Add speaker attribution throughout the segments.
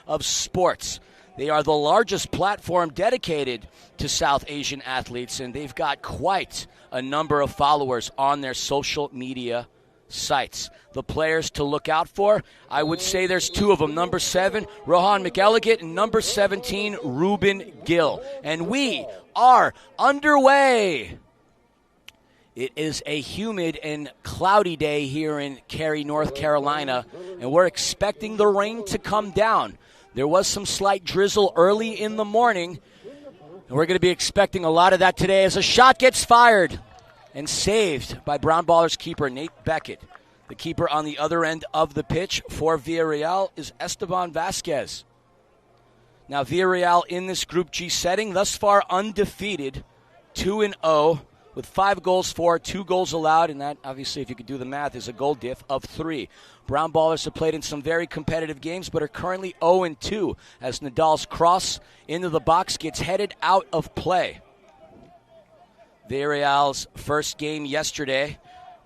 Speaker 1: of sports. They are the largest platform dedicated to South Asian athletes, and they've got quite a number of followers on their social media sites. The players to look out for, I would say there's two of them. Number 7, Rohan McElligott, and number 17, Ruben Gill. And we are underway. It is a humid and cloudy day here in Cary, North Carolina, and we're expecting the rain to come down. There was some slight drizzle early in the morning, and we're going to be expecting a lot of that today as a shot gets fired and saved by Brown Ballers keeper Nate Beckett. The keeper on the other end of the pitch for Villarreal is Esteban Vasquez. Now Villarreal in this Group G setting, thus far undefeated, 2-0. With 5 goals for, 2 goals allowed, and that, obviously, if you could do the math, is a goal diff of 3. Brown Ballers have played in some very competitive games, but are currently 0-2 as Nadal's cross into the box gets headed out of play. Villarreal's first game yesterday,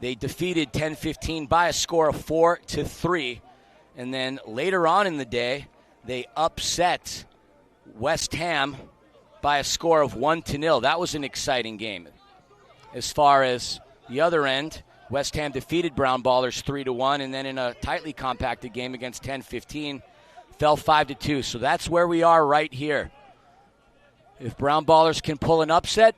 Speaker 1: they defeated 10-15 by a score of 4-3, and then later on in the day, they upset West Ham by a score of 1-0. That was an exciting game. As far as the other end, West Ham defeated Brown Ballers 3-1, and then in a tightly compacted game against 10-15, fell 5-2. So that's where we are right here. If Brown Ballers can pull an upset,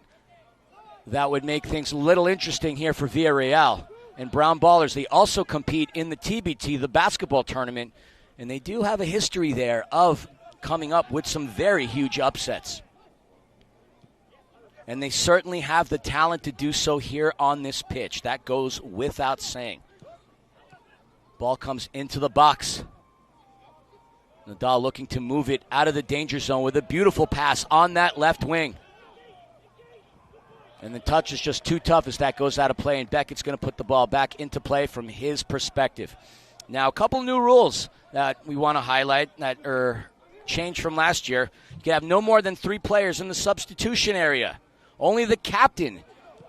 Speaker 1: that would make things a little interesting here for Villarreal. And Brown Ballers, they also compete in the TBT, the basketball tournament, and they do have a history there of coming up with some very huge upsets. And they certainly have the talent to do so here on this pitch. That goes without saying. Ball comes into the box. Nadal looking to move it out of the danger zone with a beautiful pass on that left wing. And the touch is just too tough as that goes out of play, and Beckett's going to put the ball back into play from his perspective. Now, a couple new rules that we want to highlight that are changed from last year. You can have no more than 3 players in the substitution area. Only the captain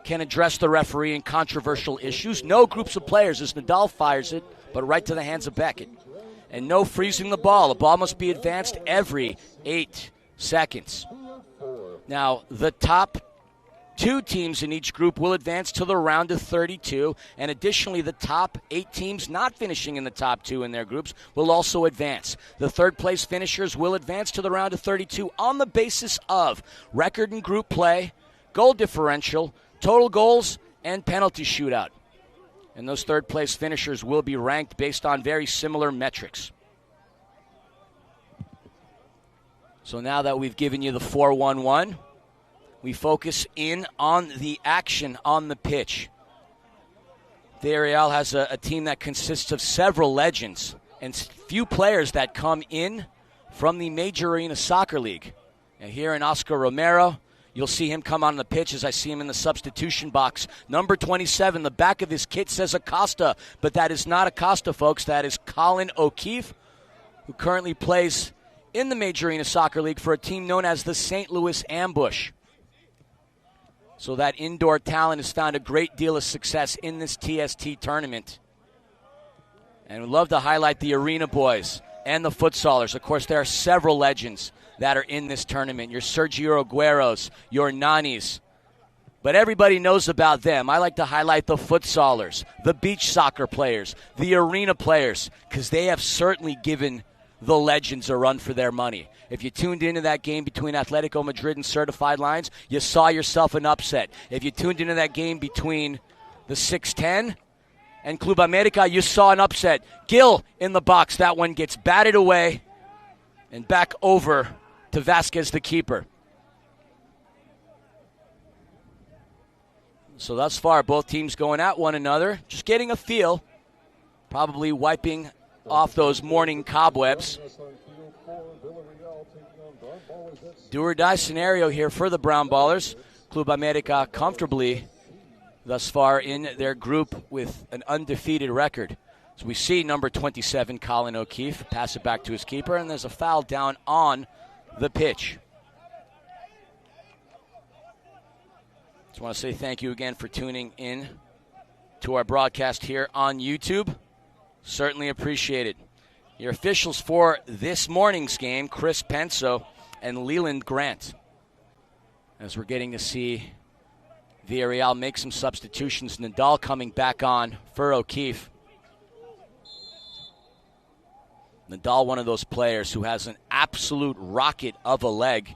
Speaker 1: can address the referee in controversial issues. No groups of players as Nadal fires it, but right to the hands of Beckett. And no freezing the ball. The ball must be advanced every 8 seconds. Now, the top 2 teams in each group will advance to the round of 32, and additionally, the top 8 teams not finishing in the top 2 in their groups will also advance. The third-place finishers will advance to the round of 32 on the basis of record in group play, goal differential, total goals, and penalty shootout. And those third-place finishers will be ranked based on very similar metrics. So now that we've given you the 4-1-1, we focus in on the action on the pitch. Villarreal has a team that consists of several legends and few players that come in from the Major Arena Soccer League. And here in Oscar Romero, you'll see him come on the pitch as I see him in the substitution box. Number 27, the back of his kit says Acosta, but that is not Acosta, folks. That is Colin O'Keefe, who currently plays in the Major Arena Soccer League for a team known as the St. Louis Ambush. So that indoor talent has found a great deal of success in this TST tournament. And we'd love to highlight the Arena Boys and the futsalers. Of course, there are several legends that are in this tournament. Your Sergio Agueros, your Nanis. But everybody knows about them. I like to highlight the futsalers, the beach soccer players, the arena players, because they have certainly given the legends a run for their money. If you tuned into that game between Atletico Madrid and Certified Lions, you saw yourself an upset. If you tuned into that game between the 6'10 and Club America, you saw an upset. Gill in the box. That one gets batted away and back over to Vasquez, the keeper. So thus far, both teams going at one another, just getting a feel, probably wiping off those morning cobwebs. Do or die scenario here for the Brown Ballers. Club America comfortably thus far in their group with an undefeated record. So we see number 27, Colin O'Keefe, pass it back to his keeper, and there's a foul down on the pitch. Just want to say thank you again for tuning in to our broadcast here on YouTube. Certainly appreciate it. Your officials for this morning's game, Chris Penso and Leland Grant. As we're getting to see Villarreal make some substitutions. Nadal coming back on for O'Keefe. Nadal, one of those players who has an absolute rocket of a leg.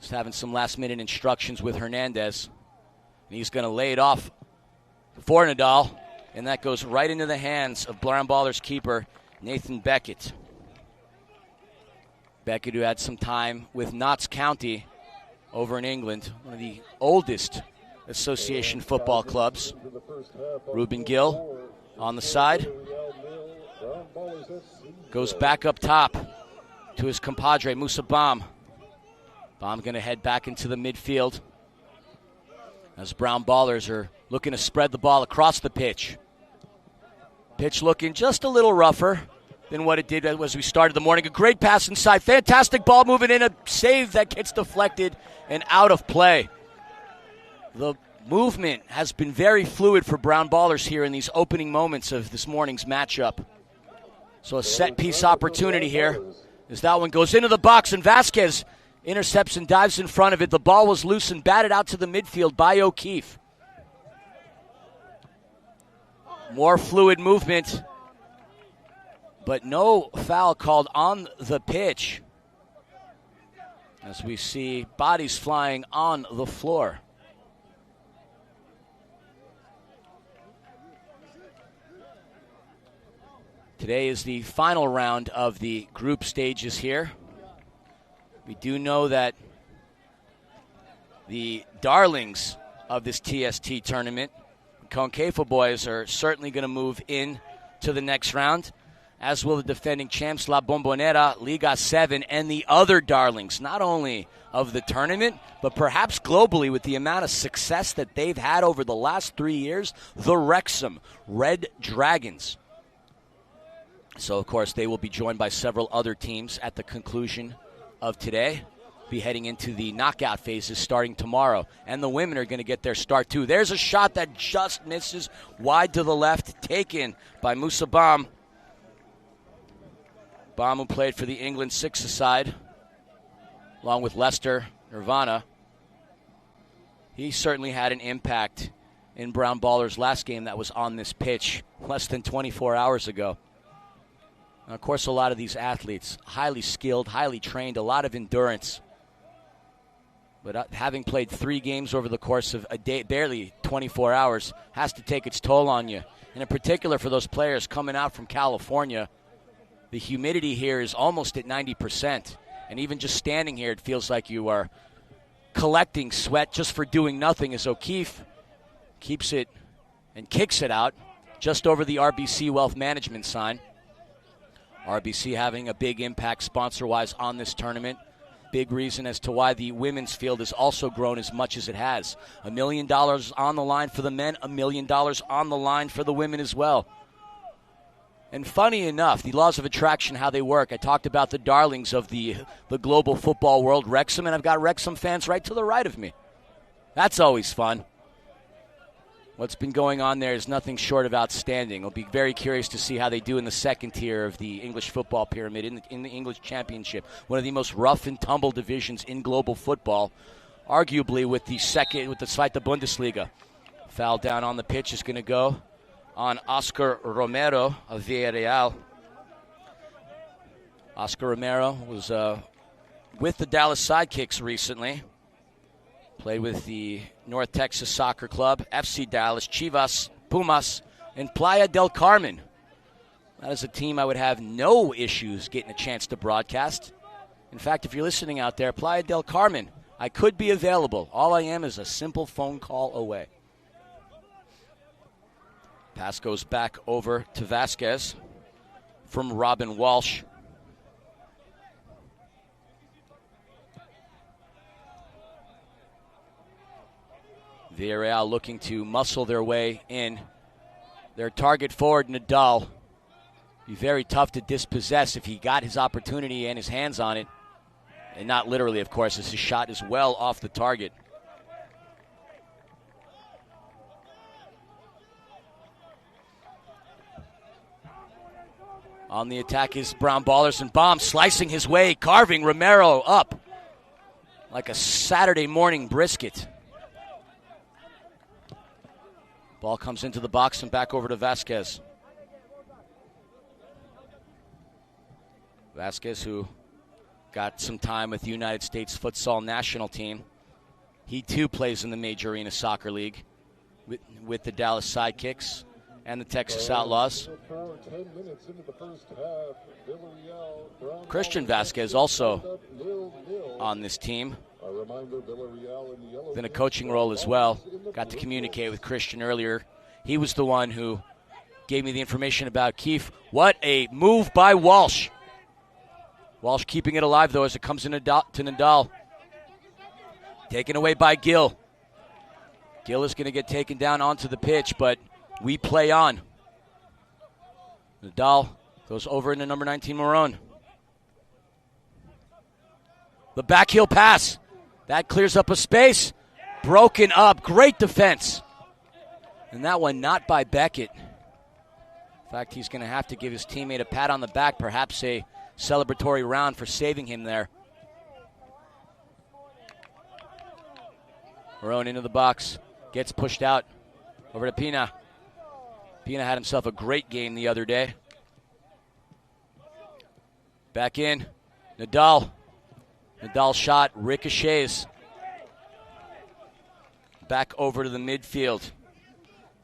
Speaker 1: He's having some last-minute instructions with Hernandez. And he's going to lay it off for Nadal. And that goes right into the hands of Brown Ballers keeper, Nathan Beckett. Beckett, who had some time with Notts County over in England, one of the oldest association football clubs. Ruben Gill on the side. Goes back up top to his compadre, Musa Baum. Baum going to head back into the midfield as Brown Ballers are looking to spread the ball across the pitch. Pitch looking just a little rougher than what it did as we started the morning. A great pass inside. Fantastic ball moving in. A save that gets deflected and out of play. The movement has been very fluid for Brown Ballers here in these opening moments of this morning's matchup. So a set-piece opportunity here as that one goes into the box, and Vasquez intercepts and dives in front of it. The ball was loose and batted out to the midfield by O'Keefe. More fluid movement, but no foul called on the pitch as we see bodies flying on the floor. Today is the final round of the group stages here. We do know that the darlings of this TST tournament, Concafo boys, are certainly going to move in to the next round, as will the defending champs La Bombonera, Liga 7, and the other darlings, not only of the tournament, but perhaps globally with the amount of success that they've had over the last 3 years, the Wrexham Red Dragons. So, of course, they will be joined by several other teams at the conclusion of today. Be heading into the knockout phases starting tomorrow. And the women are going to get their start, too. There's a shot that just misses wide to the left, taken by Musa Baum. Baum, who played for the England six-a-side, along with Lester Nirvana. He certainly had an impact in Brown Ballers' last game that was on this pitch less than 24 hours ago. And of course, a lot of these athletes, highly skilled, highly trained, a lot of endurance. But having played 3 games over the course of a day, barely 24 hours, has to take its toll on you. And in particular for those players coming out from California, the humidity here is almost at 90%. And even just standing here, it feels like you are collecting sweat just for doing nothing, as O'Keefe keeps it and kicks it out just over the RBC Wealth Management sign. RBC having a big impact sponsor-wise on this tournament. Big reason as to why the women's field has also grown as much as it has. $1 million on the line for the men, $1 million on the line for the women as well. And funny enough, the laws of attraction, how they work. I talked about the darlings of the global football world, Wrexham, and I've got Wrexham fans right to the right of me. That's always fun. What's been going on there is nothing short of outstanding. I'll be very curious to see how they do in the second tier of the English football pyramid, in the English Championship, one of the most rough and tumble divisions in global football, arguably with the Zweite Bundesliga. Foul down on the pitch is going to go on Oscar Romero of Villarreal. Oscar Romero was with the Dallas Sidekicks recently. Played with the North Texas Soccer Club, FC Dallas, Chivas, Pumas, and Playa del Carmen. That is a team I would have no issues getting a chance to broadcast. In fact, if you're listening out there, Playa del Carmen, I could be available. All I am is a simple phone call away. Pass goes back over to Vasquez from Robin Walsh. Villarreal looking to muscle their way in. Their target forward, Nadal, be very tough to dispossess if he got his opportunity and his hands on it. And not literally, of course, as his shot is well off the target. On the attack is Brown Ballers, and Bomb slicing his way, carving Romero up like a Saturday morning brisket. Ball comes into the box and back over to Vasquez. Vasquez, who got some time with the United States futsal national team. He too plays in the Major Arena Soccer League with the Dallas Sidekicks and the Texas Outlaws. Christian Vasquez also on this team. In a coaching role as well. Got to communicate with Christian earlier. He was the one who gave me the information about Keefe. What a move by Walsh. Walsh keeping it alive, though, as it comes in to Nadal. Taken away by Gill. Gill is going to get taken down onto the pitch, but we play on. Nadal goes over into number 19, Marone. The back heel pass. That clears up a space. Broken up. Great defense. And that one not by Beckett. In fact, he's going to have to give his teammate a pat on the back, perhaps a celebratory round for saving him there. Marone into the box. Gets pushed out. Over to Pina. Pina had himself a great game the other day. Back in. Nadal. Nadal shot ricochets. Back over to the midfield.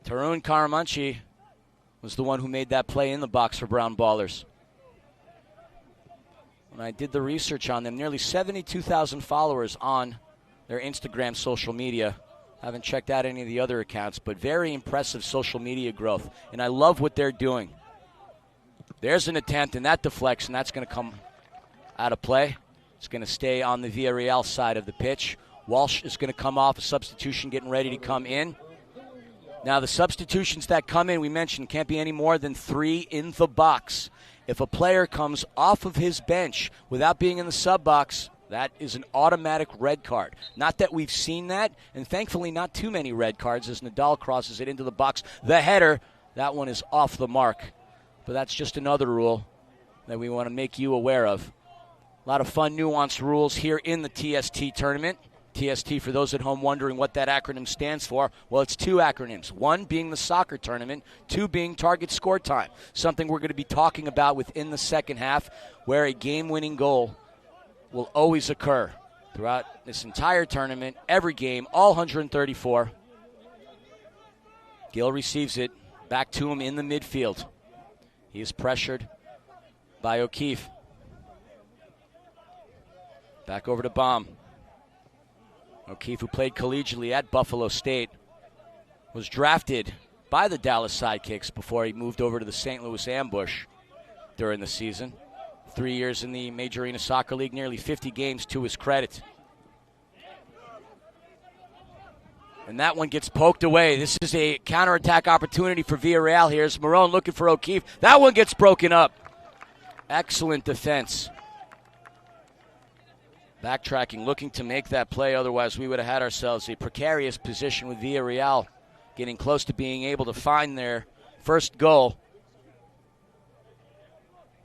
Speaker 1: Tarun Karamanchi was the one who made that play in the box for Brown Ballers. When I did the research on them, nearly 72,000 followers on their Instagram social media. Haven't checked out any of the other accounts, but very impressive social media growth. And I love what they're doing. There's an attempt, and that deflects, and that's going to come out of play. It's going to stay on the Villarreal side of the pitch. Walsh is going to come off a substitution, getting ready to come in. Now, the substitutions that come in, we mentioned, can't be any more than 3 in the box. If a player comes off of his bench without being in the sub box, that is an automatic red card. Not that we've seen that, and thankfully not too many red cards as Nadal crosses it into the box. The header, that one is off the mark. But that's just another rule that we want to make you aware of. A lot of fun, nuanced rules here in the TST tournament. TST, for those at home wondering what that acronym stands for, well, it's 2 acronyms. 1 being the soccer tournament, 2 being target score time, something we're going to be talking about within the second half, where a game-winning goal will always occur throughout this entire tournament, every game, all 134. Gill receives it back to him in the midfield. He is pressured by O'Keefe. Back over to Baum. O'Keefe, who played collegiately at Buffalo State, was drafted by the Dallas Sidekicks before he moved over to the St. Louis Ambush during the season. 3 years in the Major Arena Soccer League, nearly 50 games to his credit. And that one gets poked away. This is a counterattack opportunity for Villarreal here. Here's Marone looking for O'Keefe. That one gets broken up. Excellent defense. Backtracking, looking to make that play. Otherwise, we would have had ourselves a precarious position with Villarreal getting close to being able to find their first goal.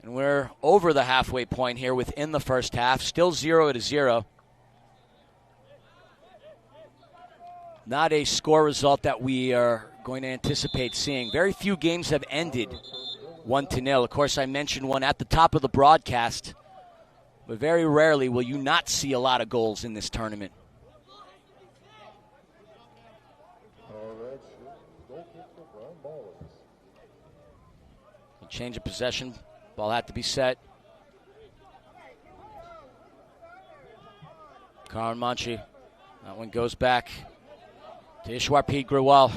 Speaker 1: And we're over the halfway point here within the first half. Still 0-0. Not a score result that we are going to anticipate seeing. Very few games have ended 1-0. Of course, I mentioned one at the top of the broadcast. But very rarely will you not see a lot of goals in this tournament. A change of possession. Ball had to be set. Karan Manchi. That one goes back to Ishwarpreet Grewal.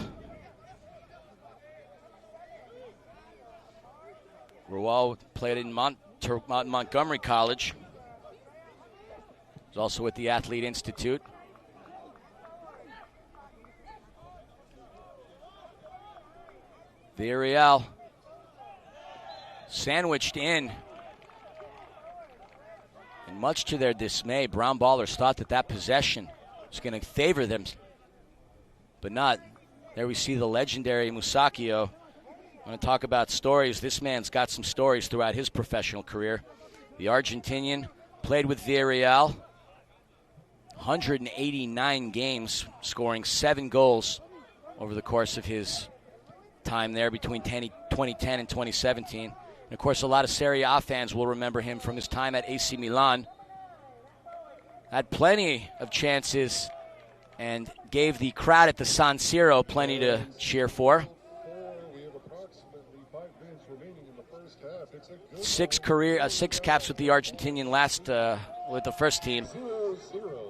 Speaker 1: Grewal played in Montgomery College. He's also at the Athlete Institute. Villarreal sandwiched in. And much to their dismay, Brown Ballers thought that possession was going to favor them. But not. There we see the legendary Musacchio I want to talk about stories. This man's got some stories throughout his professional career. The Argentinian played with Villarreal, 189 games, scoring 7 goals over the course of his time there between 2010 and 2017. And of course, a lot of Serie A fans will remember him from his time at AC Milan. Had plenty of chances and gave the crowd at the San Siro plenty to cheer for. 6 caps with the Argentinian last with the first team.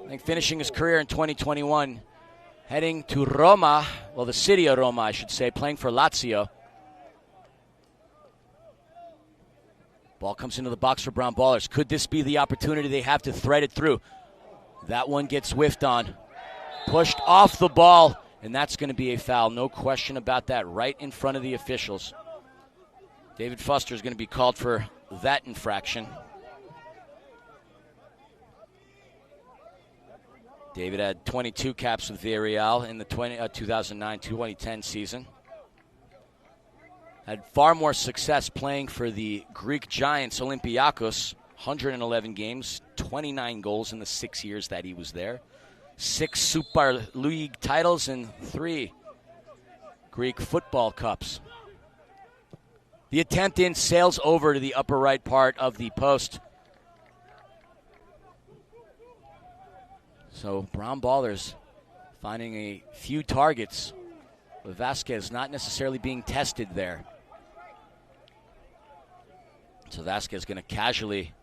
Speaker 1: I think finishing his career in 2021, heading to Roma, well, the city of Roma, I should say, playing for Lazio. Ball comes into the box for Brown Ballers. Could this be the opportunity they have to thread it through? That one gets whiffed on. Pushed off the ball, and that's going to be a foul. No question about that, right in front of the officials. David Foster is going to be called for that infraction. David had 22 caps with Villarreal in the 2009-2010 season. Had far more success playing for the Greek giants Olympiacos, 111 games, 29 goals in the 6 years that he was there. 6 Super League titles and 3 Greek football cups. The attempt in sails over to the upper right part of the post. So Brown Ballers finding a few targets, with Vasquez not necessarily being tested there. So Vasquez going to casually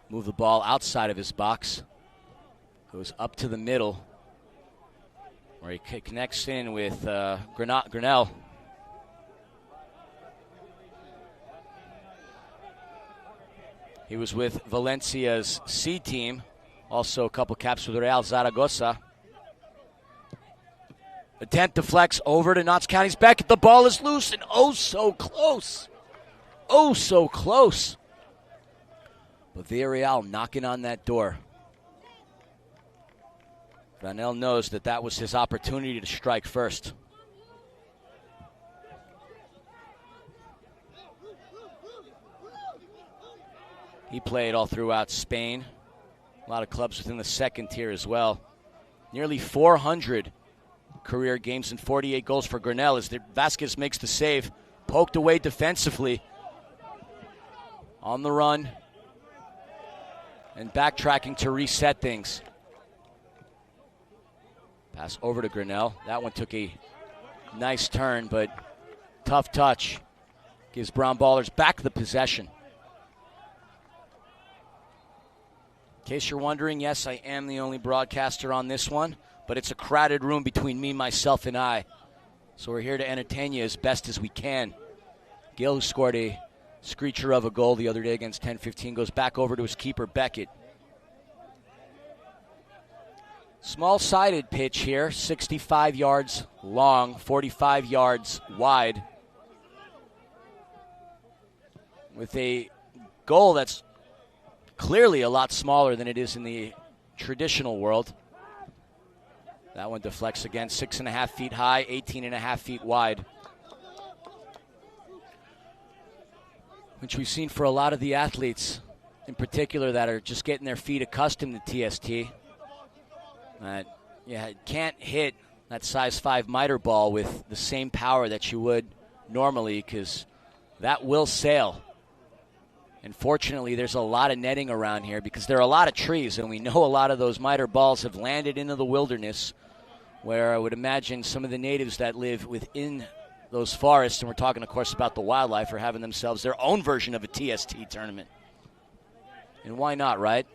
Speaker 1: move the ball outside of his box. Goes up to the middle, where he connects in with Grinnell. He was with Valencia's C team, also a couple caps with Real Zaragoza. Attempt to flex over to Notts County's Beckett. The ball is loose and oh so close. Oh so close. But Villarreal knocking on that door. Granell knows that that was his opportunity to strike first. He played all throughout Spain. A lot of clubs within the second tier as well. Nearly 400 career games and 48 goals for Grinnell as Vasquez makes the save. Poked away defensively. On the run. And backtracking to reset things. Pass over to Grinnell. That one took a nice turn, but tough touch. Gives Brown Ballers back the possession. In case you're wondering, yes, I am the only broadcaster on this one, but it's a crowded room between me, myself, and I. So we're here to entertain you as best as we can. Gil, who scored a screecher of a goal the other day against 10-15, goes back over to his keeper, Beckett. Small-sided pitch here, 65 yards long, 45 yards wide. With a goal that's clearly a lot smaller than it is in the traditional world. That one deflects again, 6.5 feet high, 18.5 feet wide. Which we've seen for a lot of the athletes, in particular, that are just getting their feet accustomed to TST. Can't hit that size 5 miter ball with the same power that you would normally, because that will sail. And fortunately, there's a lot of netting around here because there are a lot of trees, and we know a lot of those miter balls have landed into the wilderness, where I would imagine some of the natives that live within those forests, and we're talking, of course, about the wildlife, are having themselves their own version of a TST tournament. And why not, right?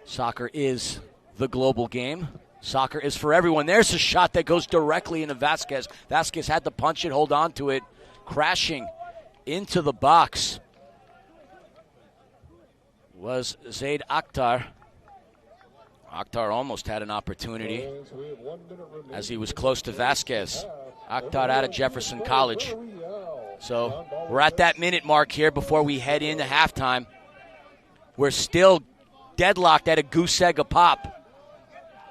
Speaker 1: Soccer is the global game. Soccer is for everyone. There's a shot that goes directly into Vasquez. Vasquez had to punch it, hold on to it, crashing into the box was Zaid Akhtar. Akhtar almost had an opportunity as he was close to Vasquez. Akhtar out of Jefferson College. So we're at that minute mark here before we head into halftime. We're still deadlocked at a goose egg a pop.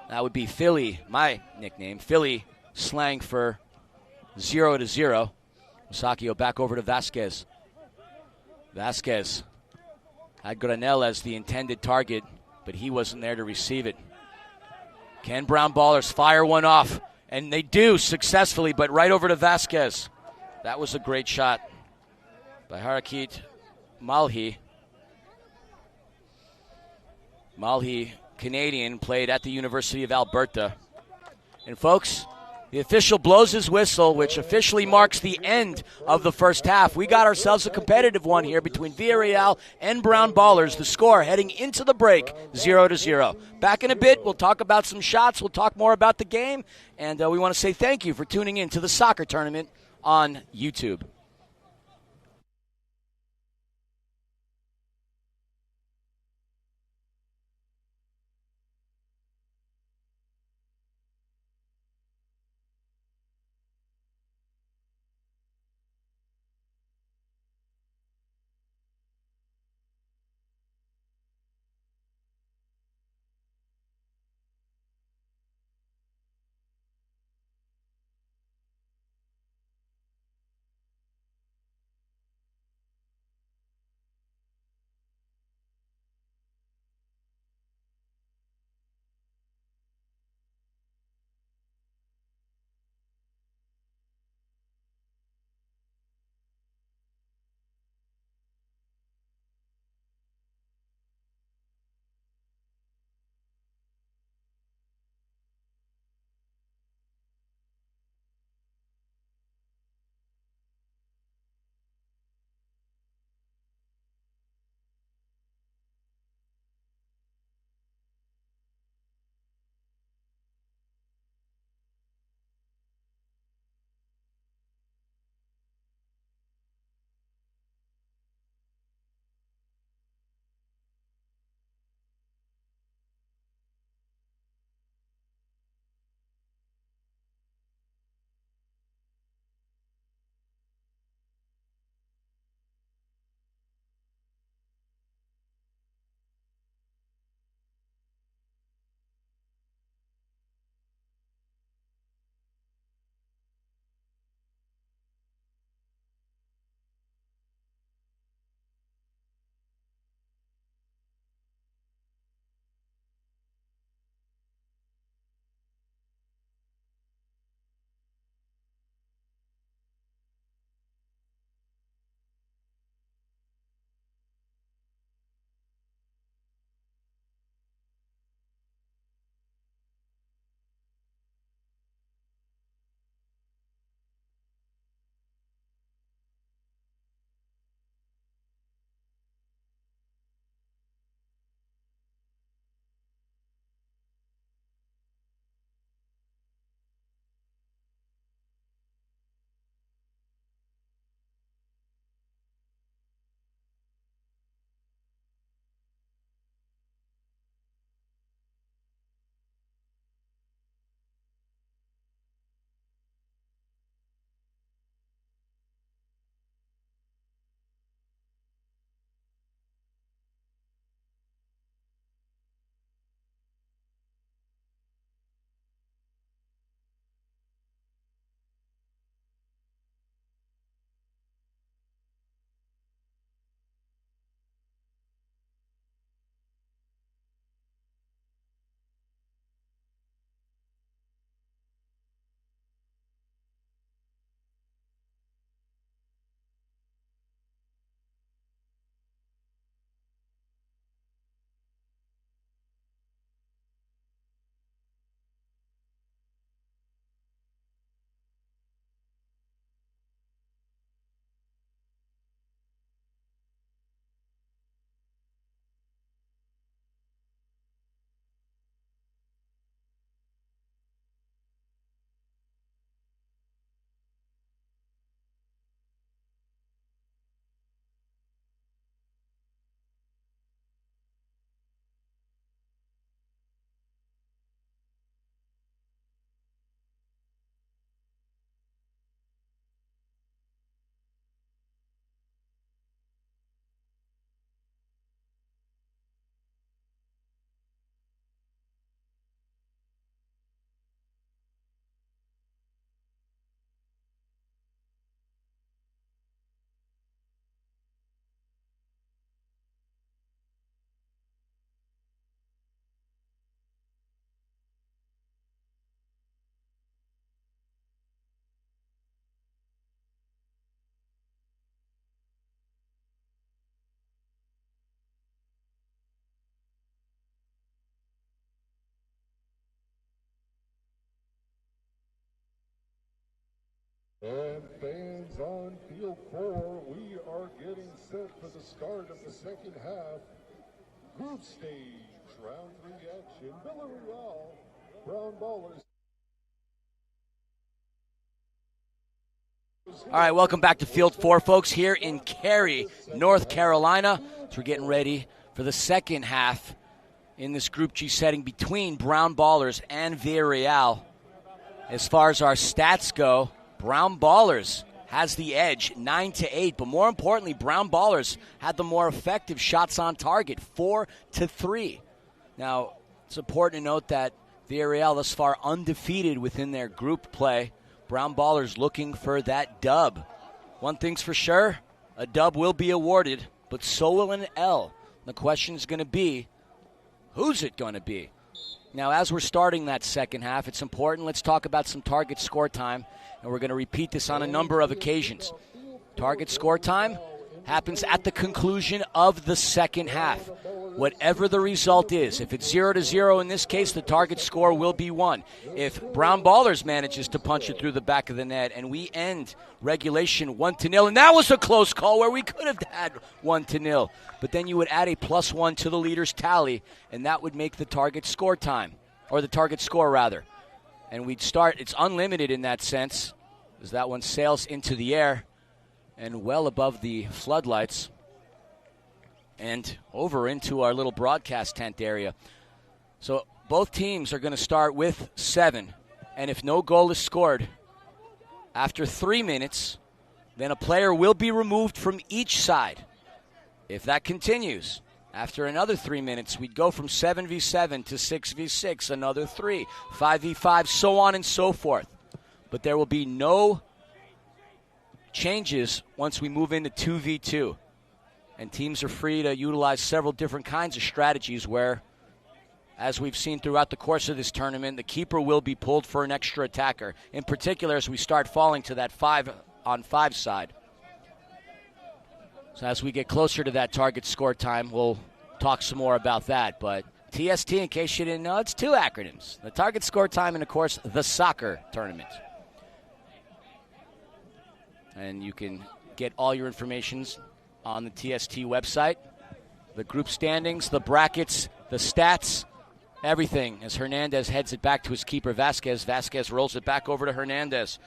Speaker 1: That would be Philly, my nickname, Philly slang for 0-0. Musacchio back over to Vasquez. Vasquez had Granell as the intended target, but he wasn't there to receive it. Can Brown Ballers fire one off? And they do successfully, but right over to Vasquez. That was a great shot by Harakit Malhi. Malhi, Canadian, played at the University of Alberta. And folks, the official blows his whistle, which officially marks the end of the first half. We got ourselves a competitive one here between Villarreal and Brown Ballers. The score heading into the break, 0-0. Back in a bit, we'll talk about some shots. We'll talk more about the game. And we want to say thank you for tuning in to the soccer tournament on YouTube.
Speaker 2: And fans on field 4, we are getting set for the start of the second half. Group stage, round 3 action. Villarreal, Brown Ballers.
Speaker 1: All right, welcome back to Field 4, folks, here in Cary, North Carolina. So we're getting ready for the second half in this Group G setting between Brown Ballers and Villarreal. As far as our stats go, Brown Ballers has the edge, 9-8. But more importantly, Brown Ballers had the more effective shots on target, 4-3. Now, it's important to note that Villarreal thus far undefeated within their group play. Brown Ballers looking for that dub. One thing's for sure, a dub will be awarded, but so will an L. The question is going to be, who's it going to be? Now, as we're starting that second half, it's important. Let's talk about some target score time, and we're going to repeat this on a number of occasions. Target score time happens at the conclusion of the second half. Whatever the result is, if it's 0-0 in this case, the target score will be 1. If Brown Ballers manages to punch it through the back of the net and we end regulation 1-0, and that was a close call where we could have had 1-0, but then you would add a +1 to the leader's tally, and that would make the target score time, or the target score rather. And we'd start, it's unlimited in that sense, as that one sails into the air and well above the floodlights and over into our little broadcast tent area. So both teams are going to start with 7. And if no goal is scored after 3 minutes, then a player will be removed from each side. If that continues, after another 3 minutes, we'd go from 7v7 to 6v6, another 3, 5v5, so on and so forth. But there will be no changes once we move into 2v2. And teams are free to utilize several different kinds of strategies where, as we've seen throughout the course of this tournament, the keeper will be pulled for an extra attacker. In particular, as we start falling to that 5-on-5 side. So as we get closer to that target score time, we'll talk some more about that. But TST, in case you didn't know, it's 2 acronyms. The target score time and, of course, the soccer tournament. And you can get all your information on the TST website. The group standings, the brackets, the stats, everything. As Hernandez heads it back to his keeper, Vasquez. Vasquez rolls it back over to Hernandez.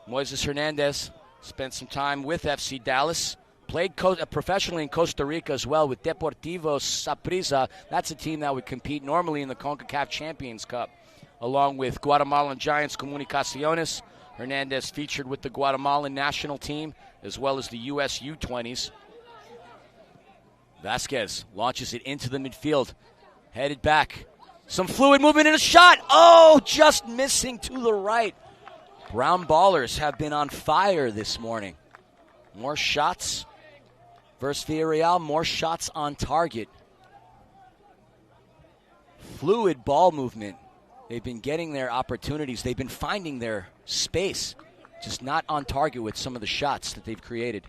Speaker 1: Moises Hernandez spent some time with FC Dallas. Played professionally in Costa Rica as well with Deportivo Saprissa. That's a team that would compete normally in the CONCACAF Champions Cup, along with Guatemalan Giants Comunicaciones. Hernandez featured with the Guatemalan national team as well as the U.S. U-20s. Vasquez launches it into the midfield, headed back. Some fluid movement and a shot. Oh, just missing to the right. Brown Ballers have been on fire this morning. More shots versus Villarreal, more shots on target. Fluid ball movement. They've been getting their opportunities. They've been finding their space, just not on target with some of the shots that they've created.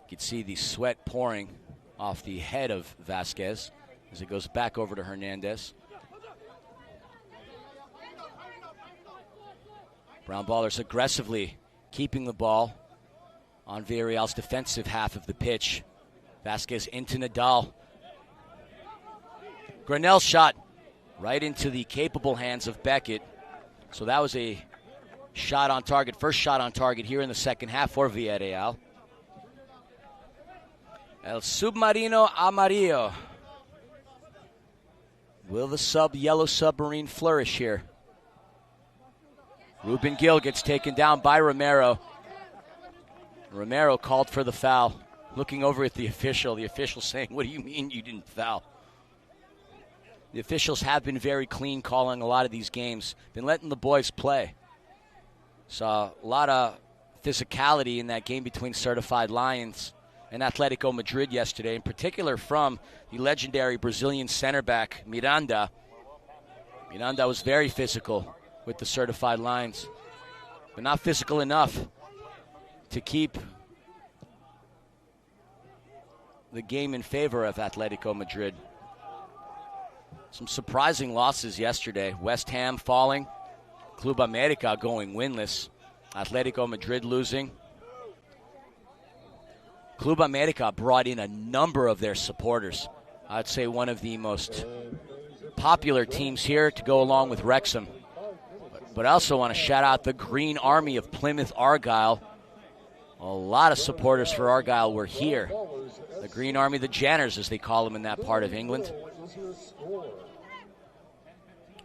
Speaker 1: You can see the sweat pouring off the head of Vasquez as it goes back over to Hernandez. Brown Ballers aggressively keeping the ball on Villarreal's defensive half of the pitch. Vasquez into Nadal. Granell shot right into the capable hands of Beckett. So that was a shot on target, first shot on target here in the second half for Villarreal. El Submarino Amarillo. Will the yellow submarine flourish here? Ruben Gil gets taken down by Romero. Romero called for the foul. Looking over at the official saying, "What do you mean you didn't foul?" The officials have been very clean calling a lot of these games. Been letting the boys play. Saw a lot of physicality in that game between Certified Lions and Atletico Madrid yesterday, in particular from the legendary Brazilian center back, Miranda. Miranda was very physical with the Certified Lions, but not physical enough to keep the game in favor of Atletico Madrid. Some surprising losses yesterday. West Ham falling Club America going winless. Atletico Madrid losing. Club America brought in a number of their supporters. I'd say one of the most popular teams here to go along with Wrexham. But I also want to shout out the Green Army of Plymouth Argyle. A lot of supporters for Argyle were here. The Green Army, the Janners, as they call them in that part of England.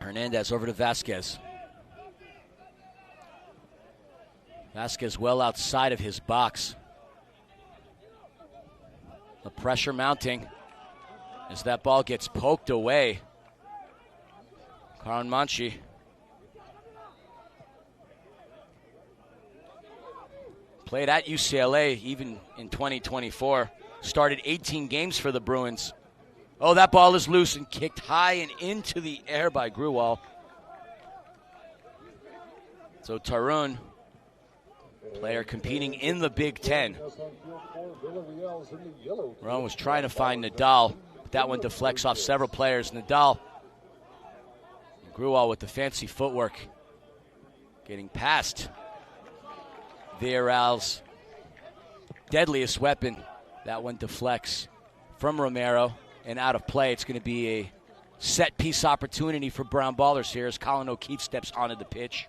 Speaker 1: Hernandez over to Vasquez. Vasquez well outside of his box. The pressure mounting as that ball gets poked away. Karan Manchi. Played at UCLA even in 2024. Started 18 games for the Bruins. Oh, that ball is loose and kicked high and into the air by Gruwal. So Tarun, player competing in the Big Ten. Ron was trying to find Nadal, but that one deflects off several players. Nadal, Gruwal with the fancy footwork, getting past Villarreal's deadliest weapon. That one deflects from Romero and out of play. It's going to be a set-piece opportunity for Brown Ballers here as Colin O'Keefe steps onto the pitch.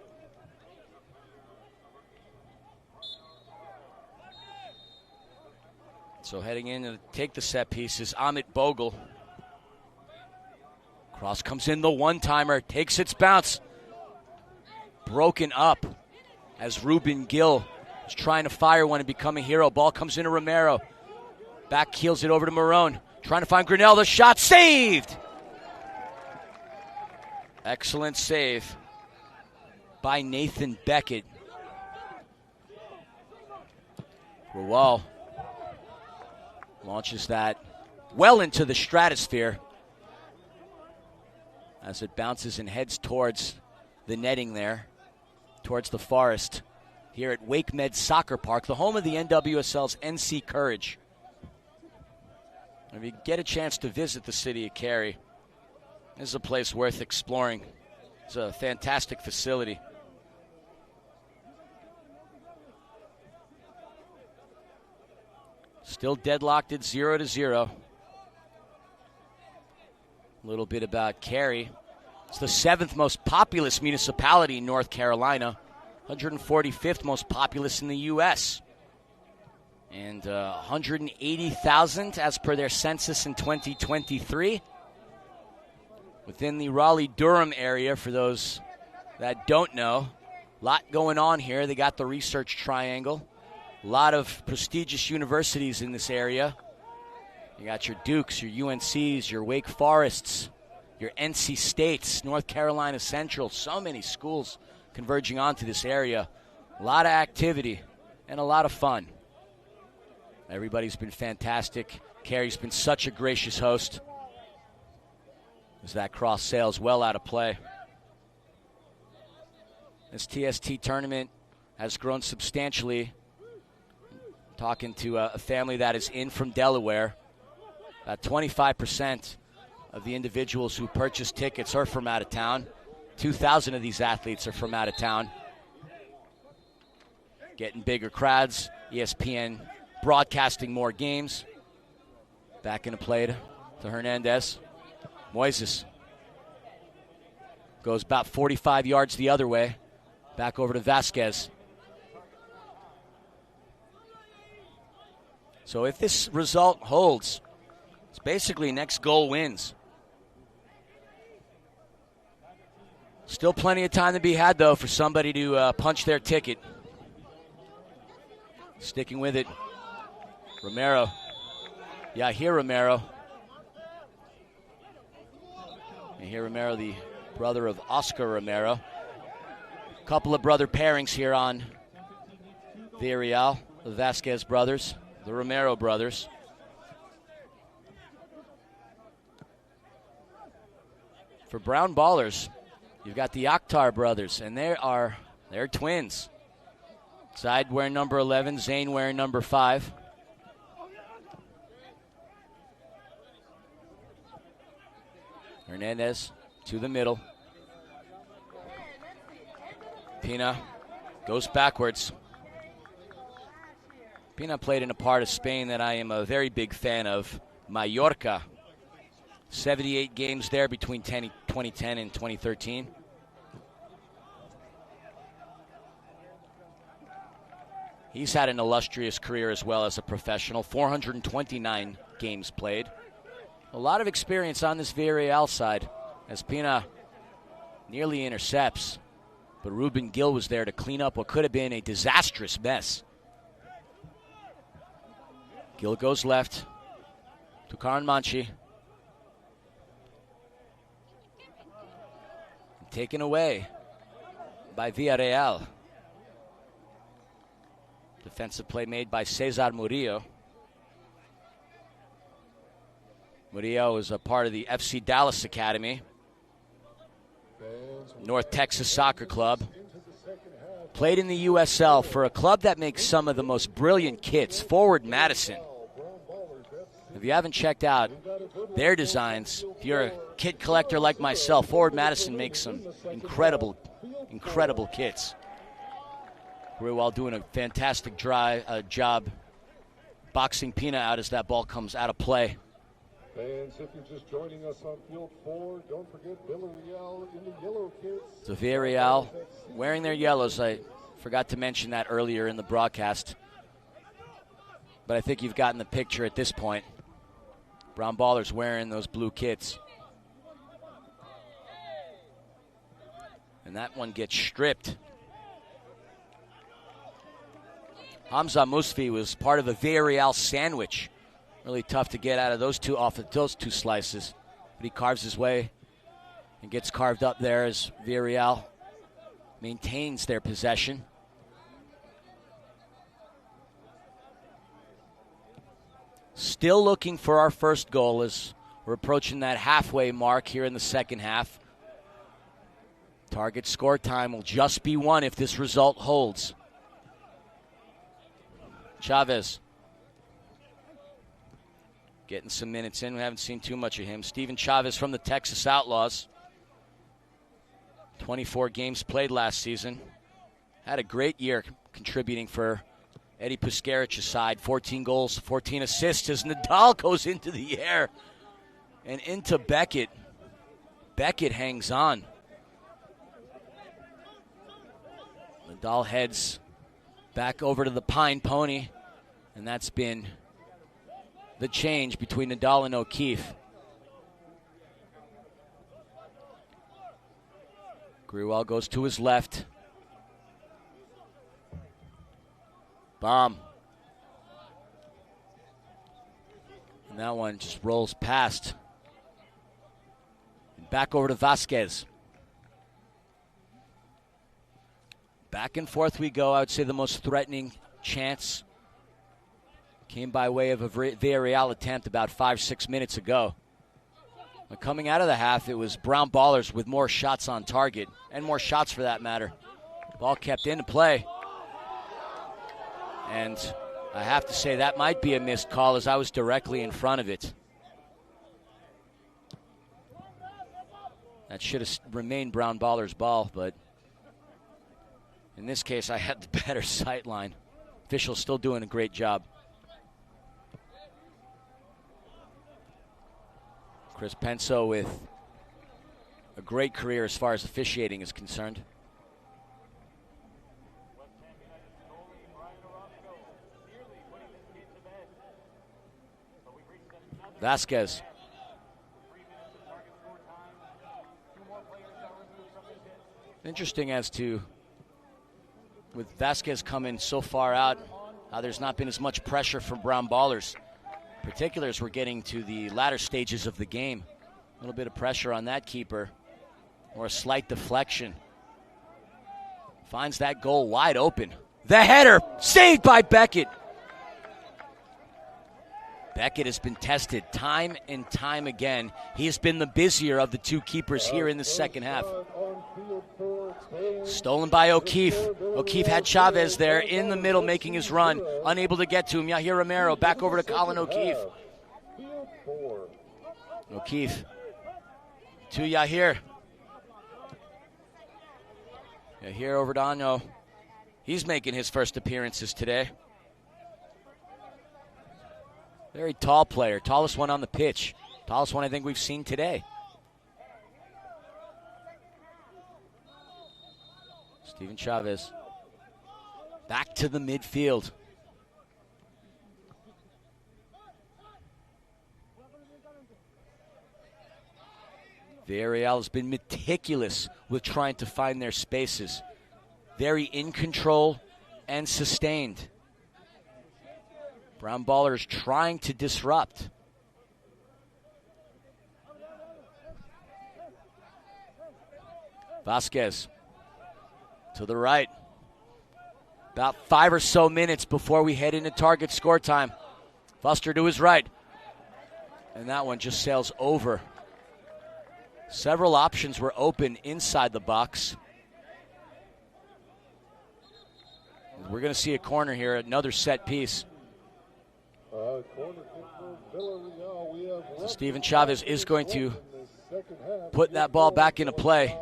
Speaker 1: So heading in to take the set piece is Amit Bogle. Cross comes in, the one-timer, takes its bounce. Broken up as Ruben Gill is trying to fire one and become a hero. Ball comes into Romero. Back keels it over to Marone. Trying to find Grinnell. The shot saved. Excellent save by Nathan Beckett. Rawal launches that well into the stratosphere as it bounces and heads towards the netting there, towards the forest here at Wake Med Soccer Park, the home of the NWSL's NC Courage. If you get a chance to visit the city of Cary, this is a place worth exploring. It's a fantastic facility. Still deadlocked at 0-0. A little bit about Cary. It's the 7th most populous municipality in North Carolina, 145th most populous in the U.S., and 180,000 as per their census in 2023. Within the Raleigh-Durham area, for those that don't know, a lot going on here. They got the Research Triangle. A lot of prestigious universities in this area. You got your Dukes, your UNCs, your Wake Forests, your NC States, North Carolina Central. So many schools converging onto this area. A lot of activity and a lot of fun. Everybody's been fantastic. Cary's been such a gracious host as that cross sails well out of play. This TST tournament has grown substantially. Talking to a family that is in from Delaware. About 25% of the individuals who purchase tickets are from out of town. 2,000 of these athletes are from out of town. Getting bigger crowds. ESPN broadcasting more games. Back into play to Hernandez. Moises goes about 45 yards the other way. Back over to Vasquez. So if this result holds, it's basically next goal wins. Still plenty of time to be had, though, for somebody to punch their ticket. Sticking with it. Romero. Yeah, here Romero. And here Romero, the brother of Oscar Romero. A couple of brother pairings here on Villarreal, the Vasquez brothers, the Romero brothers. For Brown Ballers, you've got the Akhtar brothers, and they're twins. Side wearing number 11, Zane wearing number 5. Hernandez to the middle. Pina goes backwards. Pina played in a part of Spain that I am a very big fan of, Mallorca. 78 games there between 2010 and 2013. He's had an illustrious career as well as a professional. 429 games played. A lot of experience on this Villarreal side as Pina nearly intercepts. But Ruben Gil was there to clean up what could have been a disastrous mess. Gil goes left to Karan Manchi. Taken away by Villarreal. Defensive play made by Cesar Murillo. Murillo is a part of the FC Dallas Academy. North Texas Soccer Club. Played in the USL for a club that makes some of the most brilliant kits, Forward Madison. If you haven't checked out their designs, if you're a kit collector like myself, Forward Madison makes some incredible kits. Gruwal doing a fantastic job boxing Pina out as that ball comes out of play.
Speaker 2: Fans, if you're just joining us on Field 4, don't forget Villarreal in the yellow kits.
Speaker 1: So Villarreal wearing their yellows. I forgot to mention that earlier in the broadcast. But I think you've gotten the picture at this point. Brown Ballers wearing those blue kits. And that one gets stripped. Hamza Musfi was part of a Villarreal sandwich. Really tough to get out of those two slices. But he carves his way and gets carved up there as Villarreal maintains their possession. Still looking for our first goal as we're approaching that halfway mark here in the second half. Target score time will just be one if this result holds. Chavez getting some minutes in. We haven't seen too much of him. Steven Chavez from the Texas Outlaws. 24 games played last season. Had a great year contributing for Eddie Puskaric's side. 14 goals, 14 assists as Nadal goes into the air and into Beckett. Beckett hangs on. Nadal heads back over to the Pine Pony, and that's been the change between Nadal and O'Keefe. Gruwal goes to his left. Bomb. And that one just rolls past. And back over to Vasquez. Back and forth we go. I would say the most threatening chance came by way of a Villarreal attempt about 5-6 minutes ago. But coming out of the half, it was Brown Ballers with more shots on target, and more shots for that matter. Ball kept into play. And I have to say that might be a missed call as I was directly in front of it. That should have remained Brown Ballers' ball, but in this case, I had the better sight line. Officials still doing a great job. Chris Penso with a great career as far as officiating is concerned. Vasquez. Interesting as to, with Vasquez coming so far out, how there's not been as much pressure from Brown Ballers. In particular, as we're getting to the latter stages of the game. A little bit of pressure on that keeper, or a slight deflection. Finds that goal wide open. The header, saved by Beckett. Beckett has been tested time and time again. He has been the busier of the two keepers here in the second half. Stolen by O'Keefe. O'Keefe had Chavez there in the middle making his run. Unable to get to him. Yahir Romero back over to Colin O'Keefe. O'Keefe to Yahir. Yeah, here over to Ano. He's making his first appearances today. Very tall player, tallest one on the pitch. Tallest one I think we've seen today. Steven Chavez back to the midfield. Villarreal has been meticulous with trying to find their spaces. Very in control and sustained. Brown Ballers trying to disrupt. Vasquez to the right. About 5 or so minutes before we head into target score time. Fuster to his right. And that one just sails over. Several options were open inside the box. We're going to see a corner here, another set piece.
Speaker 2: Corner kick for Villarreal. We have
Speaker 1: So Steven Chavez is going to put that ball back into play.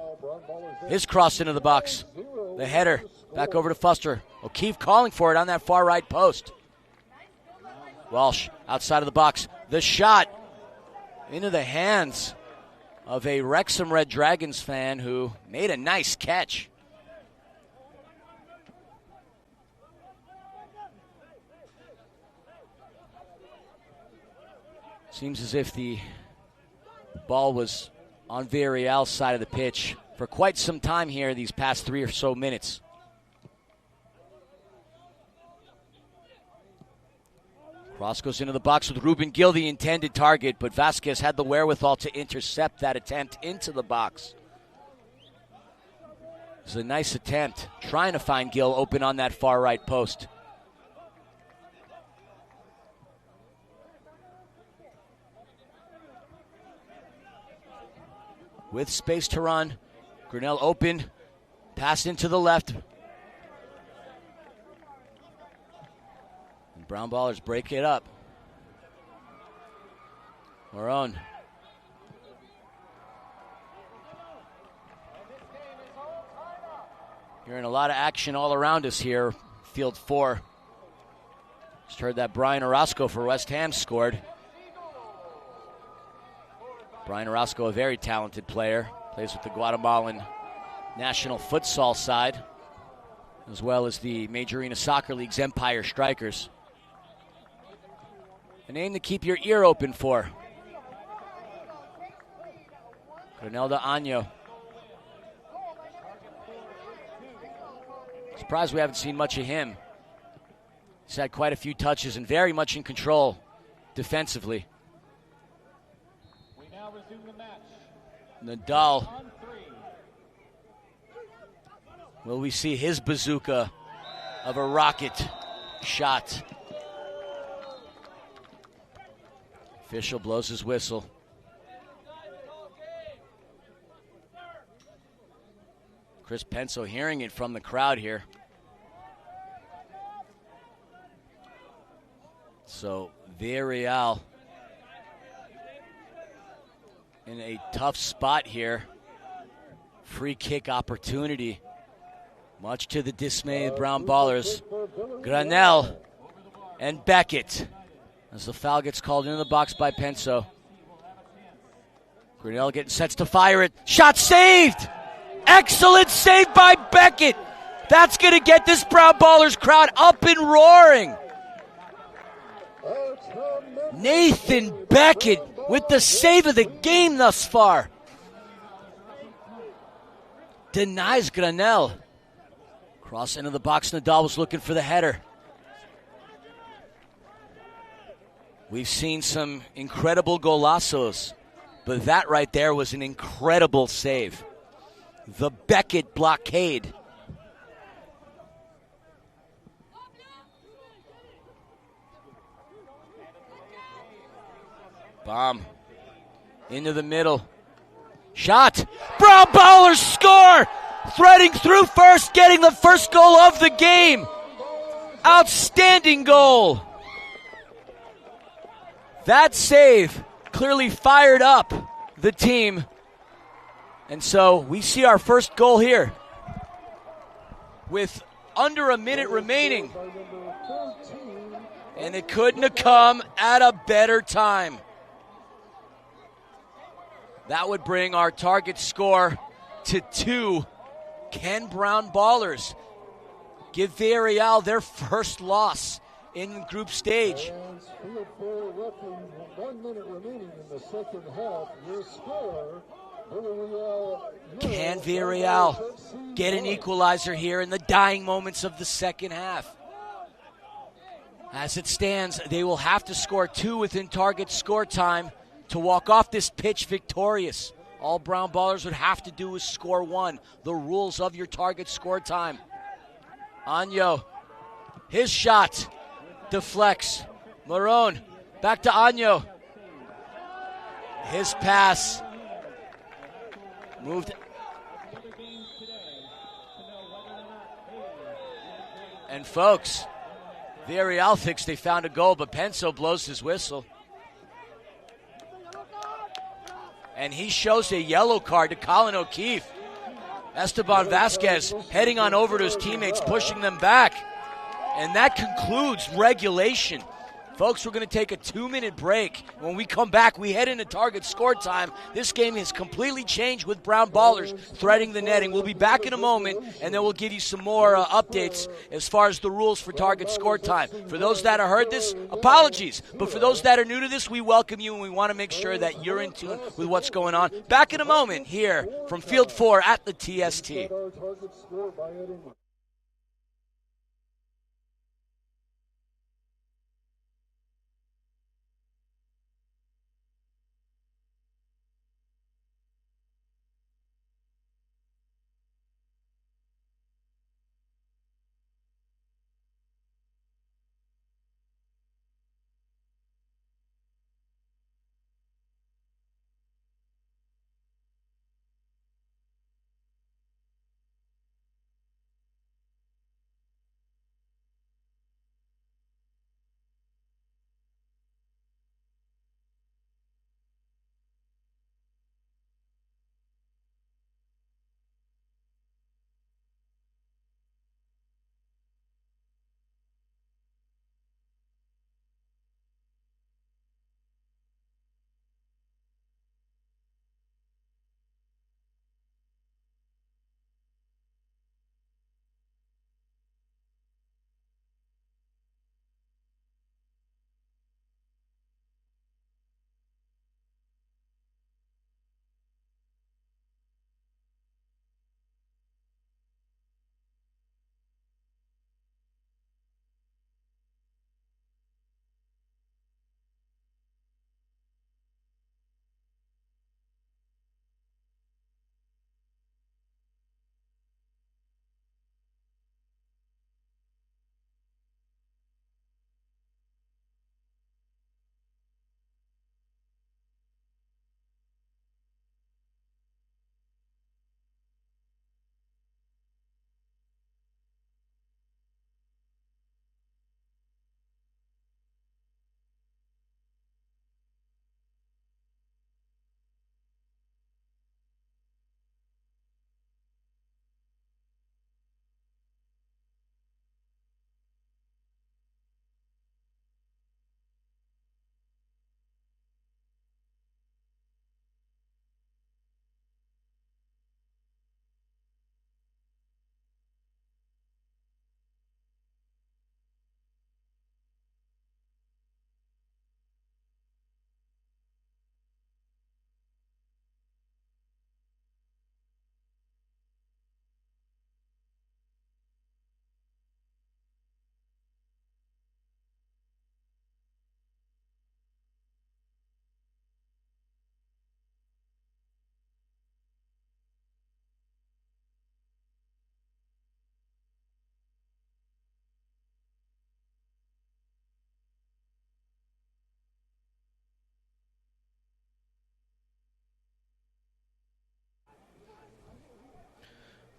Speaker 1: His cross into the box. The header back over to Fuster. O'Keefe calling for it on that far right post. Walsh outside of the box. The shot into the hands of a Wrexham Red Dragons fan who made a nice catch. Seems as if the ball was on Villarreal's side of the pitch for quite some time here these past 3 or so minutes. Cross goes into the box with Ruben Gil, the intended target, but Vasquez had the wherewithal to intercept that attempt into the box. It was a nice attempt, trying to find Gil open on that far right post. With space to run, Grinnell open, pass into the left. And Brown Ballers break it up. Moron. Hearing a lot of action all around us here, field 4. Just heard that Brian Orozco for West Ham scored. Brian Orozco, a very talented player, plays with the Guatemalan national futsal side, as well as the Majorina Soccer League's Empire Strikers. A name to keep your ear open for. Granelda Año. Surprised we haven't seen much of him. He's had quite a few touches and very much in control defensively. Nadal. Will we see his bazooka of a rocket shot? Official blows his whistle. Chris Penso hearing it from the crowd here. So Villarreal in a tough spot here. Free kick opportunity. Much to the dismay of Brown Ballers. Granell and Beckett. As the foul gets called into the box by Penso. Granell getting sets to fire it. Shot saved! Excellent save by Beckett. That's going to get this Brown Ballers crowd up and roaring. Nathan Beckett with the save of the game thus far. Denies Granell. Cross into the box. Nadal was looking for the header. We've seen some incredible golazos, but that right there was an incredible save. The Beckett blockade. Bomb into the middle. Shot. Brown Ballers score. Threading through first, getting the first goal of the game. Outstanding goal. That save clearly fired up the team. And so we see our first goal here. with under a minute remaining. And it couldn't have come at a better time. That would bring our target score to 2. Ken Brown Ballers give Villarreal their first loss in the group stage.
Speaker 2: Field 4, roughly 1 minute remaining in the second half. Your score, Villarreal.
Speaker 1: Can Villarreal get an equalizer here in the dying moments of the second half? As it stands, they will have to score 2 within target score time to walk off this pitch victorious. All Brown Ballers would have to do is score 1. The rules of your target score time. Agno, his shot deflects. Marone, back to Agno. His pass moved. And folks, Villarreal thinks they found a goal, but Penso blows his whistle. And he shows a yellow card to Colin O'Keefe. Esteban Vasquez heading on over to his teammates, pushing them back. And that concludes regulation. Folks, we're going to take a 2-minute break. When we come back, we head into target score time. This game has completely changed with Brown Ballers threading the netting. We'll be back in a moment, and then we'll give you some more updates as far as the rules for target score time. For those that have heard this, apologies. But for those that are new to this, we welcome you, and we want to make sure that you're in tune with what's going on. Back in a moment here from Field 4 at the TST.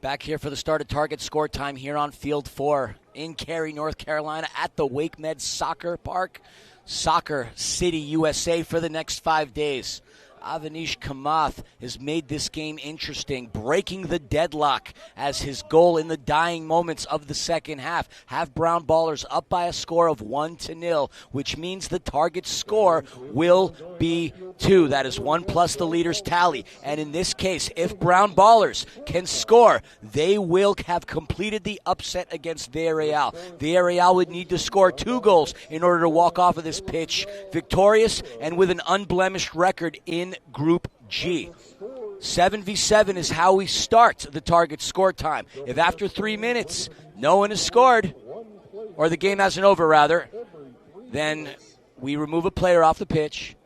Speaker 1: Back here for the start of target score time here on Field 4 in Cary, North Carolina at the WakeMed Soccer Park. Soccer City, USA for the next 5 days. Avanish Kamath has made this game interesting, breaking the deadlock as his goal in the dying moments of the second half. Have Brown Ballers up by a score of 1-0, which means the target score will be 2. That is 1 plus the leader's tally. And in this case, if Brown Ballers can score, they will have completed the upset against Villarreal. Villarreal would need to score 2 goals in order to walk off of this pitch victorious and with an unblemished record in Group G. 7v7 is how we start the target score time. If after 3 minutes no one has scored, or the game hasn't over rather, then we remove a player off the pitch.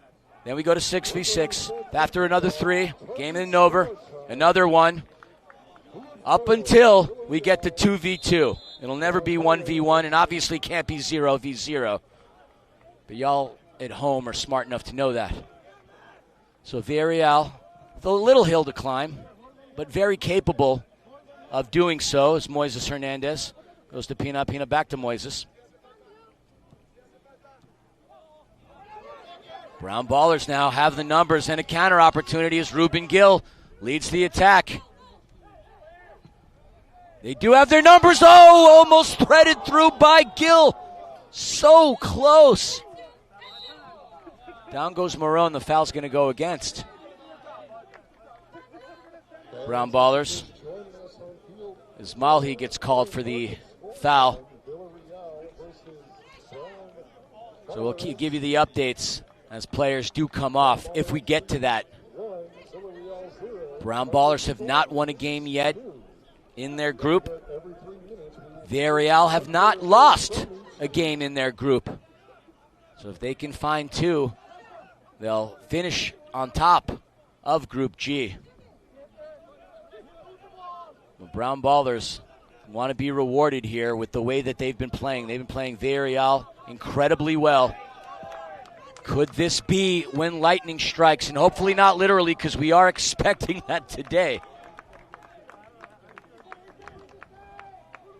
Speaker 1: Then we go to 6v6. After another 3, game isn't over, another 1. Up until we get to 2v2. It'll never be 1v1 and obviously can't be 0v0. But y'all at home are smart enough to know that. So Villarreal, though a little hill to climb, but very capable of doing so, as Moises Hernandez goes to Pina. Pina back to Moises. Brown Ballers now have the numbers and a counter opportunity as Ruben Gill leads the attack. They do have their numbers. Oh, almost threaded through by Gill. So close. Down goes Marone. The foul's going to go against Brown Ballers. As Malhi gets called for the foul. So we'll give you the updates as players do come off if we get to that. Brown Ballers have not won a game yet in their group. Villarreal have not lost a game in their group. So if they can find 2, they'll finish on top of Group G. The Brown Ballers want to be rewarded here with the way that they've been playing. They've been playing Villarreal incredibly well. Could this be when lightning strikes? And hopefully not literally, because we are expecting that today.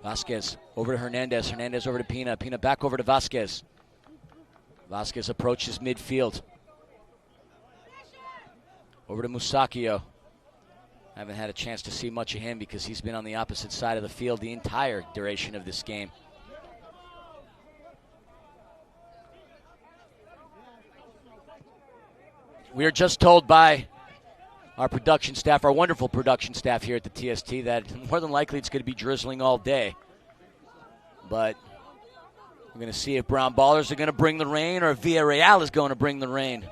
Speaker 1: Vasquez over to Hernandez. Hernandez over to Pina. Pina back over to Vasquez. Vasquez approaches midfield. Over to Musacchio. Haven't had a chance to see much of him because he's been on the opposite side of the field the entire duration of this game. We are just told by our production staff, our wonderful production staff here at the TST, that more than likely it's going to be drizzling all day. But we're going to see if Brown Ballers are going to bring the rain or if Villarreal is going to bring the rain.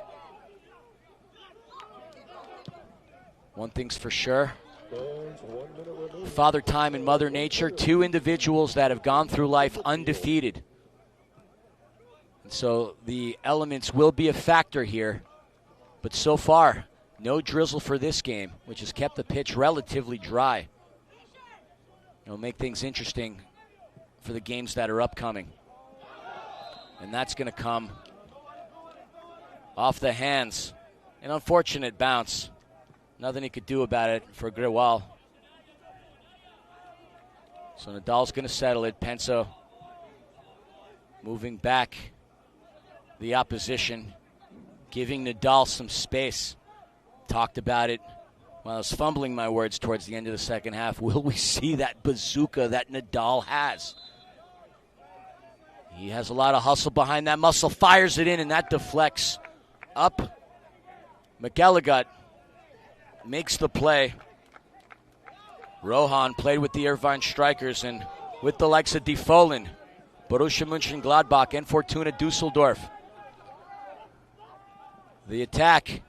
Speaker 1: One thing's for sure. Father Time and Mother Nature, 2 individuals that have gone through life undefeated. And so the elements will be a factor here. But so far, no drizzle for this game, which has kept the pitch relatively dry. It'll make things interesting for the games that are upcoming. And that's going to come off the hands. An unfortunate bounce. Nothing he could do about it for Grewal. So Nadal's going to settle it. Penso moving back the opposition, giving Nadal some space. Talked about it while I was fumbling my words towards the end of the second half. Will we see that bazooka that Nadal has? He has a lot of hustle behind that muscle, fires it in, and that deflects up. McElligott makes the play. Rohan played with the Irvine Strikers and with the likes of Defolen, Borussia Mönchengladbach, and Fortuna Dusseldorf. The attack.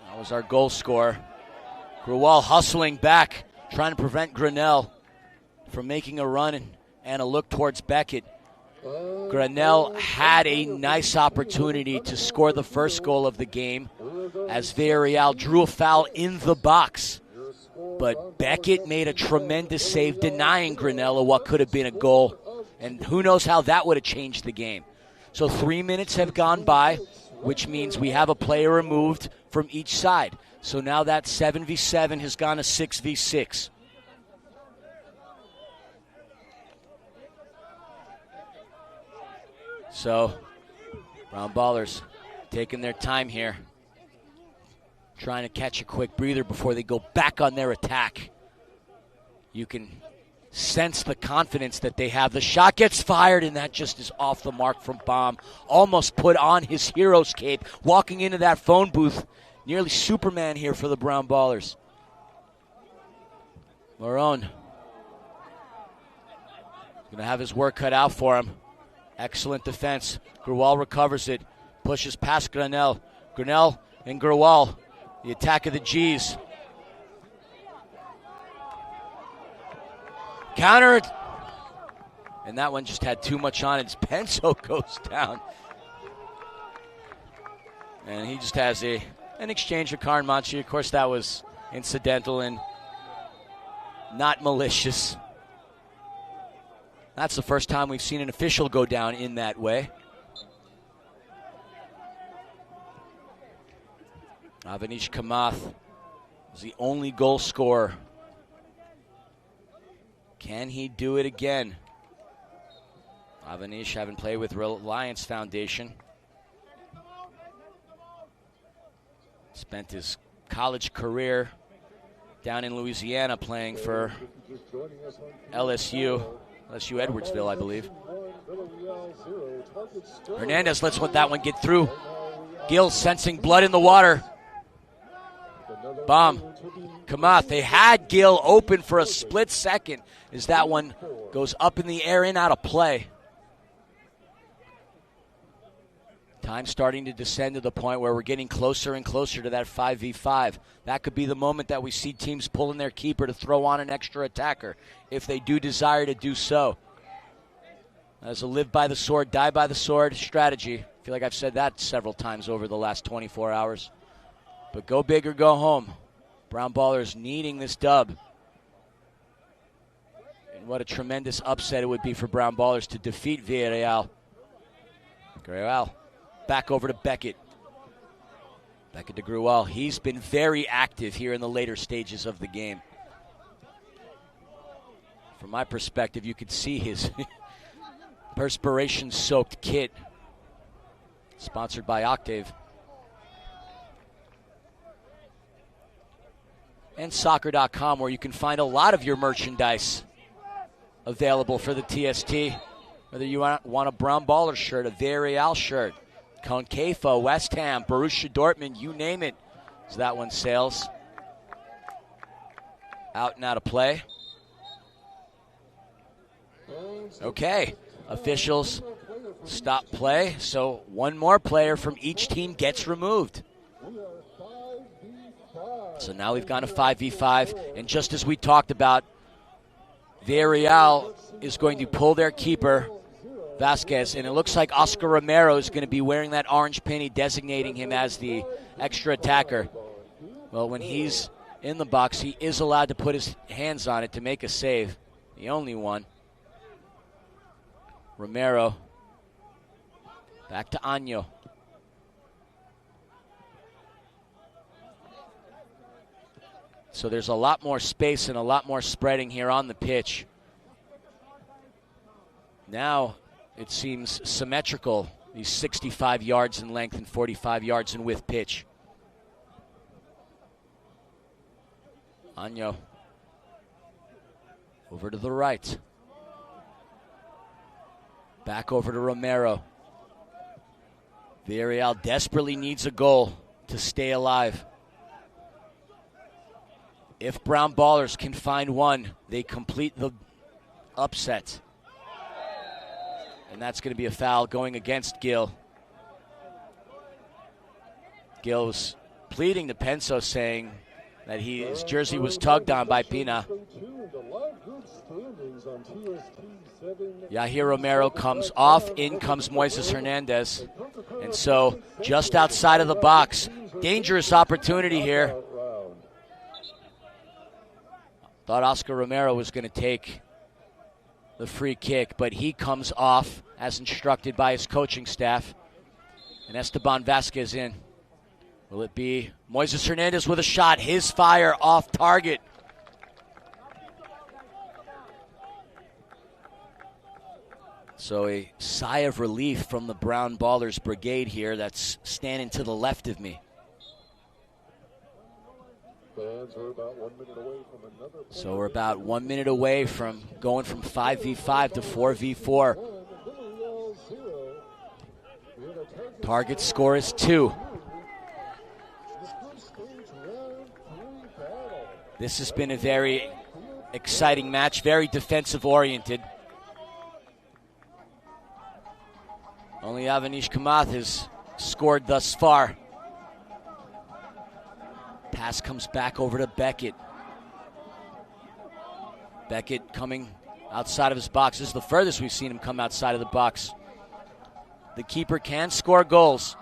Speaker 1: That was our goal scorer. Grewal hustling back, trying to prevent Granell from making a run and a look towards Beckett. Granell had a nice opportunity to score the first goal of the game as Villarreal drew a foul in the box. But Beckett made a tremendous save denying Granell what could have been a goal. And who knows how that would have changed the game. So 3 minutes have gone by, which means we have a player removed from each side. So now that 7v7 has gone to 6v6. So, Brown Ballers taking their time here, trying to catch a quick breather before they go back on their attack. You can sense the confidence that they have. The shot gets fired, and that just is off the mark from Baum. Almost put on his hero's cape, walking into that phone booth. Nearly Superman here for the Brown Ballers. Marone going to have his work cut out for him. Excellent defense. Gruwal recovers it, pushes past Granell. Granell and Gruwal, the attack of the G's. Countered. And that one just had too much on it. Penso goes down. And he just has an exchange with Karn Manchi. Of course, that was incidental and not malicious. That's the first time we've seen an official go down in that way. Avanish Kamath is the only goal scorer. Can he do it again? Avanish having played with Reliance Foundation. Spent his college career down in Louisiana playing for LSU Edwardsville, I believe. Hernandez lets that one get through. Gill sensing blood in the water. Bomb. Kamath, they had Gill open for a split second as that one goes up in the air and out of play. Time starting to descend to the point where we're getting closer and closer to that 5v5. That could be the moment that we see teams pulling their keeper to throw on an extra attacker, if they do desire to do so. As a live by the sword, die by the sword strategy. I feel like I've said that several times over the last 24 hours. But go big or go home. Brown Ballers needing this dub. And what a tremendous upset it would be for Brown Ballers to defeat Villarreal. Gruwal back over to Beckett. Beckett to Gruwal. He's been very active here in the later stages of the game. From my perspective, you could see his perspiration-soaked kit. Sponsored by Octave. And soccer.com, where you can find a lot of your merchandise available for the TST. Whether you want a Brown Baller shirt, a Villarreal shirt, Concafo, West Ham, Borussia Dortmund, you name it. So that one sails. Out and out of play. Okay, officials stop play. So one more player from each team gets removed. So now we've gone to 5v5, and just as we talked about, Villarreal is going to pull their keeper, Vasquez, and it looks like Oscar Romero is going to be wearing that orange penny, designating him as the extra attacker. Well, when he's in the box, he is allowed to put his hands on it to make a save. The only one. Romero. Back to Año. So there's a lot more space and a lot more spreading here on the pitch. Now it seems symmetrical, these 65 yards in length and 45 yards in width pitch. Año over to the right. Back over to Romero. Villarreal desperately needs a goal to stay alive. If Brown Ballers can find one, they complete the upset. And that's going to be a foul going against Gill. Gill was pleading to Penso, saying that his jersey was tugged on by Pina. Yahir Romero comes off, in comes Moises Hernandez. And so just outside of the box, dangerous opportunity here. Thought Oscar Romero was going to take the free kick, but he comes off as instructed by his coaching staff. And Esteban Vasquez in. Will it be Moises Hernandez with a shot? His fire off target. So a sigh of relief from the Brown Ballers brigade here that's standing to the left of me. So we're about 1 minute away from going from 5v5 to 4v4. Target score is 2. This has been a very exciting match, very defensive-oriented. Only Avanish Kamath has scored thus far. Pass comes back over to Beckett. Beckett coming outside of his box. This is the furthest we've seen him come outside of the box. The keeper can score goals.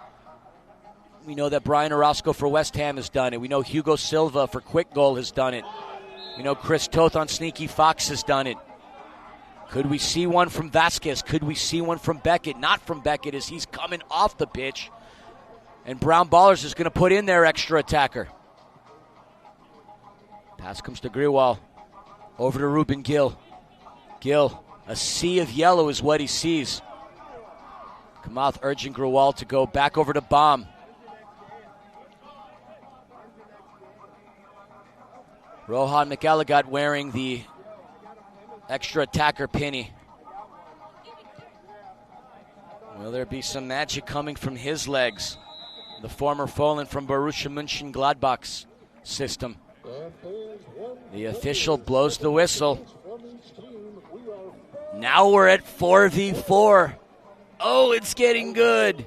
Speaker 1: We know that Brian Orozco for West Ham has done it. We know Hugo Silva for Quick Goal has done it. We know Chris Toth on Sneaky Fox has done it. Could we see one from Vasquez? Could we see one from Beckett? Not from Beckett as he's coming off the pitch. And Brown Ballers is going to put in their extra attacker. Pass comes to Grewal. Over to Ruben Gill. Gill, a sea of yellow is what he sees. Kamath urging Grewal to go back over to Baum. Rohan McElligott wearing the extra attacker penny. Will there be some magic coming from his legs? The former Fohlen from Borussia Mönchengladbach's system. The official blows the whistle. Now we're at 4v4. Oh, it's getting good.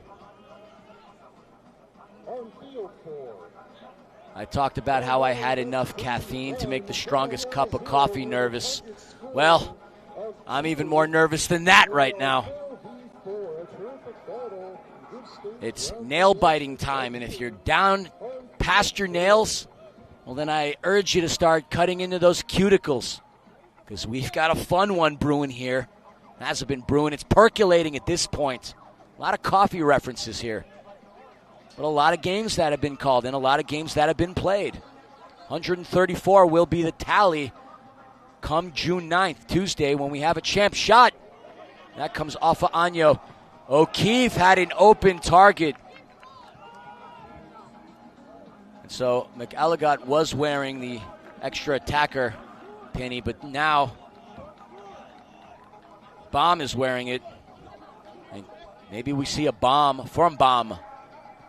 Speaker 1: I talked about how I had enough caffeine to make the strongest cup of coffee nervous. Well, I'm even more nervous than that right now. It's nail-biting time, and if you're down past your nails, well, then I urge you to start cutting into those cuticles, because we've got a fun one brewing here. It hasn't been brewing. It's percolating at this point. A lot of coffee references here. But a lot of games that have been called and a lot of games that have been played. 134 will be the tally come June 9th, Tuesday, when we have a champ shot. That comes off of Anyo. O'Keefe had an open target. And so McElligott was wearing the extra attacker penny, but now Baum is wearing it. And maybe we see a bomb from Baum.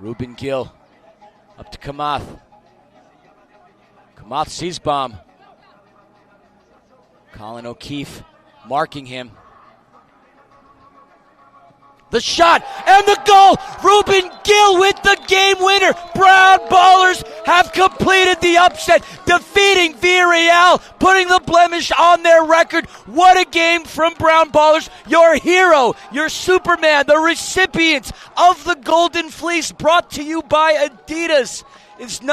Speaker 1: Ruben Gill up to Kamath. Kamath sees Baum. Colin O'Keefe marking him. The shot and the goal! Ruben Gill with the game winner! Brown Ballers have completed the upset, defeating Villarreal, putting the blemish on their record. What a game from Brown Ballers. Your hero, your Superman, the recipient of the Golden Fleece, brought to you by Adidas, is number